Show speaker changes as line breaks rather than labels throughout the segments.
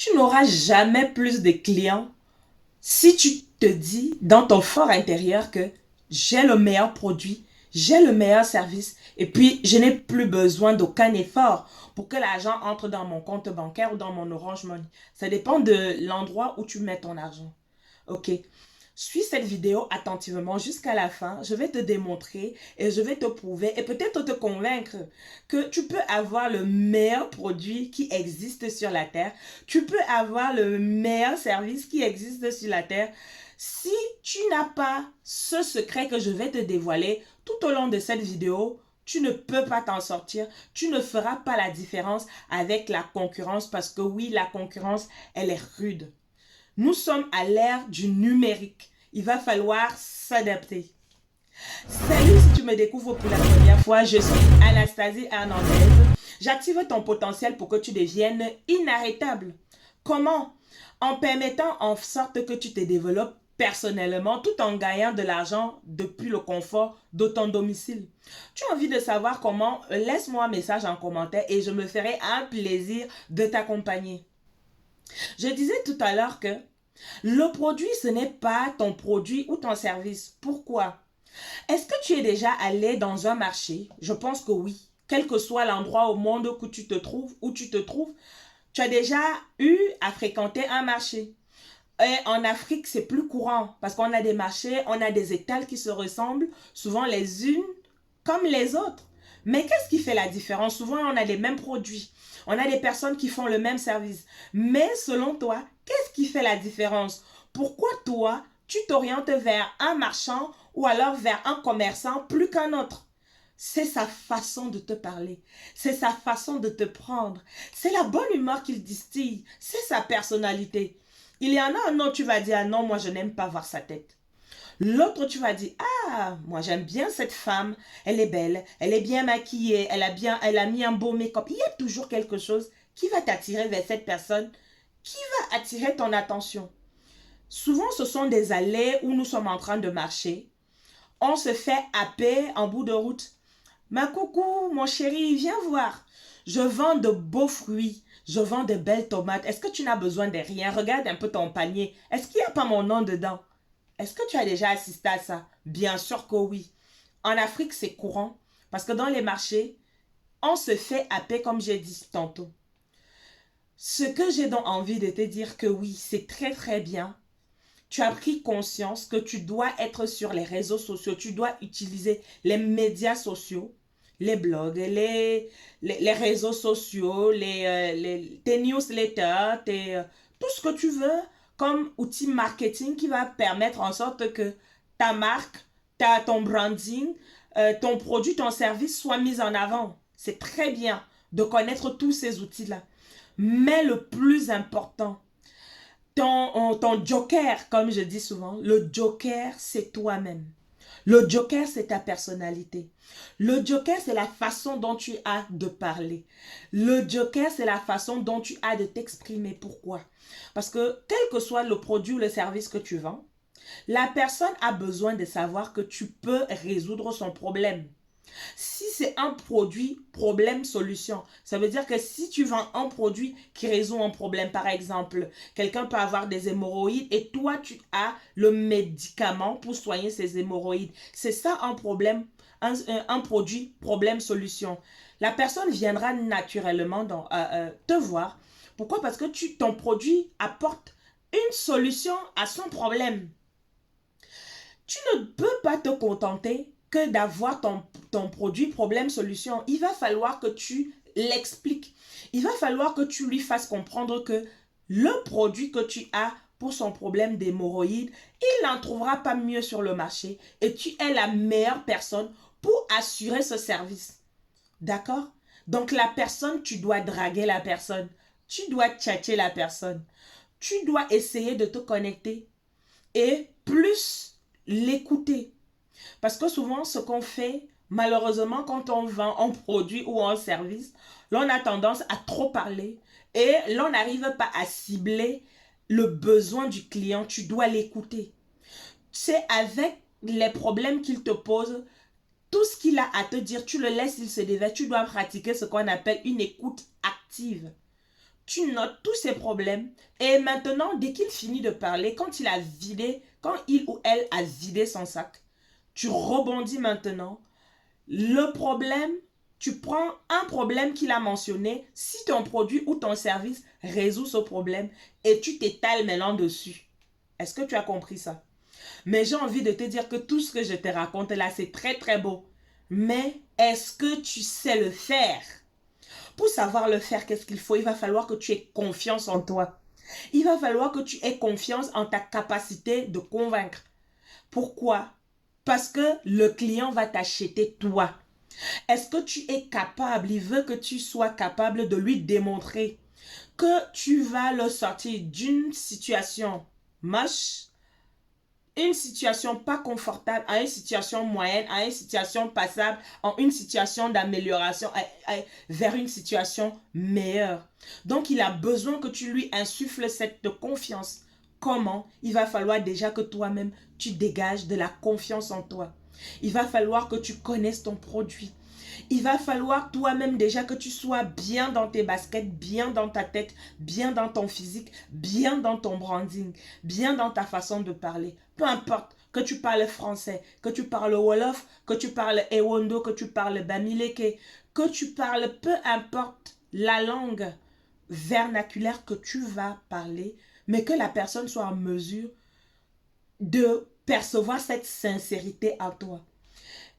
Tu n'auras jamais plus de clients si tu te dis dans ton fort intérieur que j'ai le meilleur produit, j'ai le meilleur service et puis je n'ai plus besoin d'aucun effort pour que l'argent entre dans mon compte bancaire ou dans mon Orange Money. Ça dépend de l'endroit où tu mets ton argent. Ok. Suis cette vidéo attentivement jusqu'à la fin. Je vais te démontrer et je vais te prouver et peut-être te convaincre que tu peux avoir le meilleur produit qui existe sur la Terre. Tu peux avoir le meilleur service qui existe sur la Terre. Si tu n'as pas ce secret que je vais te dévoiler tout au long de cette vidéo, tu ne peux pas t'en sortir. Tu ne feras pas la différence avec la concurrence parce que oui, la concurrence, elle est rude. Nous sommes à l'ère du numérique. Il va falloir s'adapter. Salut, si tu me découvres pour la première fois, je suis Anastasie Hernandez. J'active ton potentiel pour que tu deviennes inarrêtable. Comment? En permettant en sorte que tu te développes personnellement tout en gagnant de l'argent depuis le confort de ton domicile. Tu as envie de savoir comment? Laisse-moi un message en commentaire et je me ferai un plaisir de t'accompagner. Je disais tout à l'heure que le produit, ce n'est pas ton produit ou ton service. Pourquoi? Est-ce que tu es déjà allé dans un marché? Je pense que oui. Quel que soit l'endroit au monde où tu te trouves, tu as déjà eu à fréquenter un marché. Et en Afrique, c'est plus courant parce qu'on a des marchés, on a des étals qui se ressemblent, souvent les unes comme les autres. Mais qu'est-ce qui fait la différence? Souvent, on a les mêmes produits. On a des personnes qui font le même service. Mais selon toi, qu'est-ce qui fait la différence? Pourquoi toi, tu t'orientes vers un marchand ou alors vers un commerçant plus qu'un autre? C'est sa façon de te parler. C'est sa façon de te prendre. C'est la bonne humeur qu'il distille. C'est sa personnalité. Il y en a un autre, tu vas dire, ah non, moi je n'aime pas voir sa tête. L'autre, tu vas dire, ah, moi j'aime bien cette femme, elle est belle, elle est bien maquillée, elle a mis un beau make-up. Il y a toujours quelque chose qui va t'attirer vers cette personne, qui va attirer ton attention. Souvent, ce sont des allées où nous sommes en train de marcher. On se fait happer en bout de route. Ma coucou, mon chéri, viens voir. Je vends de beaux fruits. Je vends de belles tomates. Est-ce que tu n'as besoin de rien? Regarde un peu ton panier. Est-ce qu'il n'y a pas mon nom dedans? Est-ce que tu as déjà assisté à ça? Bien sûr que oui. En Afrique, c'est courant parce que dans les marchés, on se fait happer comme j'ai dit tantôt. Ce que j'ai donc envie de te dire que oui, c'est très très bien. Tu as pris conscience que tu dois être sur les réseaux sociaux, tu dois utiliser les médias sociaux, les blogs, les réseaux sociaux, tes newsletters, tout ce que tu veux comme outil marketing qui va permettre en sorte que ta marque, ton branding, ton produit, ton service soit mis en avant. C'est très bien de connaître tous ces outils-là. Mais le plus important, ton joker, comme je dis souvent, le joker, c'est toi-même. Le joker, c'est ta personnalité. Le joker, c'est la façon dont tu as de parler. Le joker, c'est la façon dont tu as de t'exprimer. Pourquoi? Parce que quel que soit le produit ou le service que tu vends, la personne a besoin de savoir que tu peux résoudre son problème. Si c'est un produit problème-solution, ça veut dire que si tu vends un produit qui résout un problème, par exemple, quelqu'un peut avoir des hémorroïdes et toi, tu as le médicament pour soigner ses hémorroïdes. C'est ça un problème, un produit problème-solution. La personne viendra naturellement te voir. Pourquoi? Parce que ton produit apporte une solution à son problème. Tu ne peux pas te contenter que d'avoir ton produit problème-solution. Il va falloir que tu l'expliques. Il va falloir que tu lui fasses comprendre que le produit que tu as pour son problème d'hémorroïdes, il n'en trouvera pas mieux sur le marché et tu es la meilleure personne pour assurer ce service. D'accord? Donc la personne, tu dois draguer la personne. Tu dois tchatcher la personne. Tu dois essayer de te connecter et plus l'écouter. Parce que souvent, ce qu'on fait, malheureusement, quand on vend un produit ou un service, l'on a tendance à trop parler et l'on n'arrive pas à cibler le besoin du client. Tu dois l'écouter. C'est avec les problèmes qu'il te pose, tout ce qu'il a à te dire, tu le laisses, il se déverse. Tu dois pratiquer ce qu'on appelle une écoute active. tu notes tous ses problèmes et maintenant, dès qu'il finit de parler, quand il ou elle a vidé son sac, tu rebondis maintenant. Le problème, tu prends un problème qu'il a mentionné, si ton produit ou ton service résout ce problème et tu t'étales maintenant dessus. Est-ce que tu as compris ça? Mais j'ai envie de te dire que tout ce que je te raconte là, c'est très très beau. Mais est-ce que tu sais le faire? Pour savoir le faire, qu'est-ce qu'il faut? Il va falloir que tu aies confiance en toi. Il va falloir que tu aies confiance en ta capacité de convaincre. Pourquoi? Parce que le client va t'acheter toi. Est-ce que tu es capable? Il veut que tu sois capable de lui démontrer que tu vas le sortir d'une situation moche, une situation pas confortable, à une situation moyenne, à une situation passable, en une situation d'amélioration, vers une situation meilleure. Donc, il a besoin que tu lui insuffles cette confiance. Comment? Il va falloir déjà que toi-même, tu dégages de la confiance en toi. Il va falloir que tu connaisses ton produit. Il va falloir toi-même déjà que tu sois bien dans tes baskets, bien dans ta tête, bien dans ton physique, bien dans ton branding, bien dans ta façon de parler. Peu importe que tu parles français, que tu parles Wolof, que tu parles Ewondo, que tu parles Bamileke, que tu parles peu importe la langue vernaculaire que tu vas parler, mais que la personne soit en mesure de percevoir cette sincérité en toi.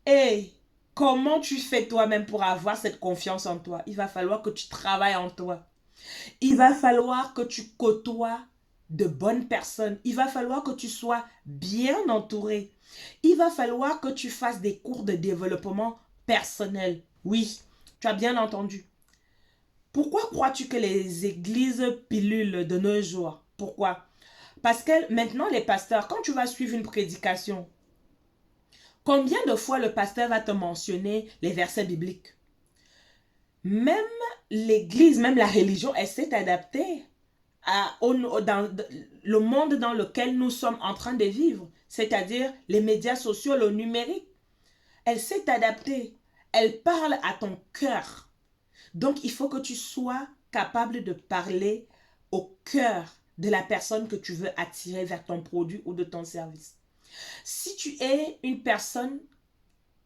Et comment tu fais toi-même pour avoir cette confiance en toi? Il va falloir que tu travailles en toi. Il va falloir que tu côtoies de bonnes personnes. Il va falloir que tu sois bien entouré. Il va falloir que tu fasses des cours de développement personnel. Oui, tu as bien entendu. Pourquoi crois-tu que les églises pilulent de nos jours? Pourquoi? Parce que maintenant les pasteurs, quand tu vas suivre une prédication, combien de fois le pasteur va te mentionner les versets bibliques? Même l'église, même la religion, elle s'est adaptée dans le monde dans lequel nous sommes en train de vivre, c'est-à-dire les médias sociaux, le numérique. Elle s'est adaptée. Elle parle à ton cœur. Donc, il faut que tu sois capable de parler au cœur de la personne que tu veux attirer vers ton produit ou de ton service. Si tu es une personne,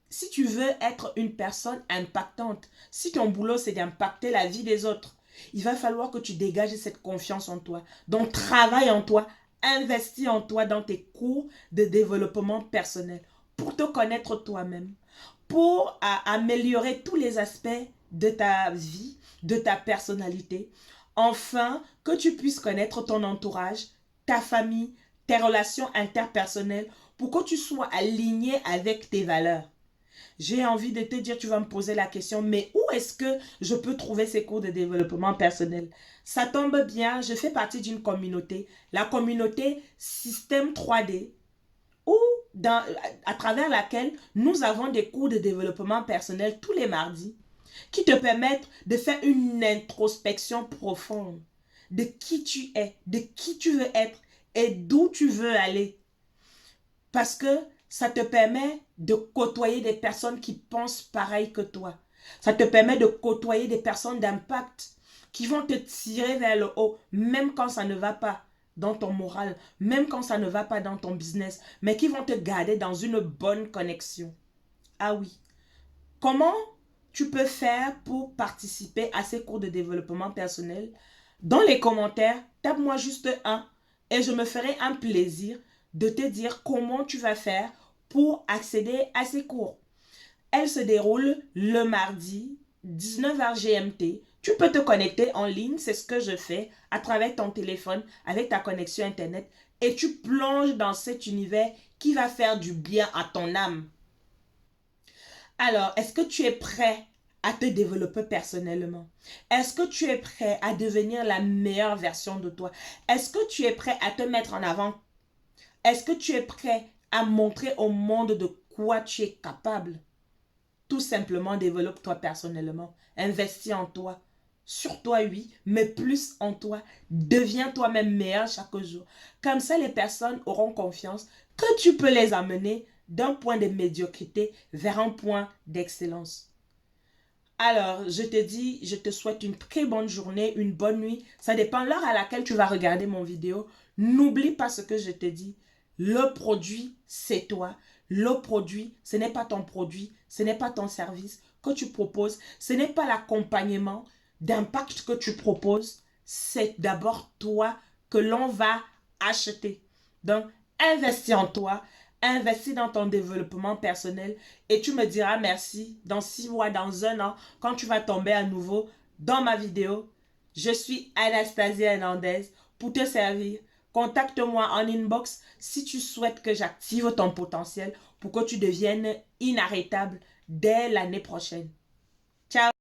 si tu veux être une personne impactante, si ton boulot c'est d'impacter la vie des autres, il va falloir que tu dégages cette confiance en toi. Donc, travaille en toi, investis en toi dans tes cours de développement personnel pour te connaître toi-même, pour améliorer tous les aspects de ta vie, de ta personnalité. Enfin, que tu puisses connaître ton entourage, ta famille, tes relations interpersonnelles, pour que tu sois aligné avec tes valeurs. J'ai envie de te dire, tu vas me poser la question, mais où est-ce que je peux trouver ces cours de développement personnel? Ça tombe bien, je fais partie d'une communauté, la communauté Système 3D, ou à travers laquelle nous avons des cours de développement personnel tous les mardis qui te permettent de faire une introspection profonde de qui tu es, de qui tu veux être et d'où tu veux aller. Parce que ça te permet de côtoyer des personnes qui pensent pareil que toi. Ça te permet de côtoyer des personnes d'impact qui vont te tirer vers le haut, même quand ça ne va pas dans ton moral, même quand ça ne va pas dans ton business, mais qui vont te garder dans une bonne connexion. Ah oui. Comment tu peux faire pour participer à ces cours de développement personnel? Dans les commentaires, tape-moi juste un et je me ferai un plaisir de te dire comment tu vas faire pour accéder à ces cours. Elle se déroule le mardi 19h GMT. Tu peux te connecter en ligne, c'est ce que je fais, à travers ton téléphone, avec ta connexion Internet, et tu plonges dans cet univers qui va faire du bien à ton âme. Alors, est-ce que tu es prêt à te développer personnellement? Est-ce que tu es prêt à devenir la meilleure version de toi? Est-ce que tu es prêt à te mettre en avant? Est-ce que tu es prêt à montrer au monde de quoi tu es capable? Tout simplement, développe-toi personnellement. Investis en toi. Sur toi, oui, mais plus en toi. Deviens toi-même meilleur chaque jour. Comme ça, les personnes auront confiance que tu peux les amener d'un point de médiocrité vers un point d'excellence. Alors, je te dis, je te souhaite une très bonne journée, une bonne nuit. Ça dépend de l'heure à laquelle tu vas regarder mon vidéo. N'oublie pas ce que je te dis. Le produit, c'est toi. Le produit, ce n'est pas ton produit, ce n'est pas ton service que tu proposes, ce n'est pas l'accompagnement d'impact que tu proposes. C'est d'abord toi que l'on va acheter. Donc, investis en toi, investis dans ton développement personnel et tu me diras merci dans 6 mois, dans un an, quand tu vas tomber à nouveau dans ma vidéo. Je suis Anastasia Hernandez pour te servir. Contacte-moi en inbox si tu souhaites que j'active ton potentiel pour que tu deviennes inarrêtable dès l'année prochaine. Ciao!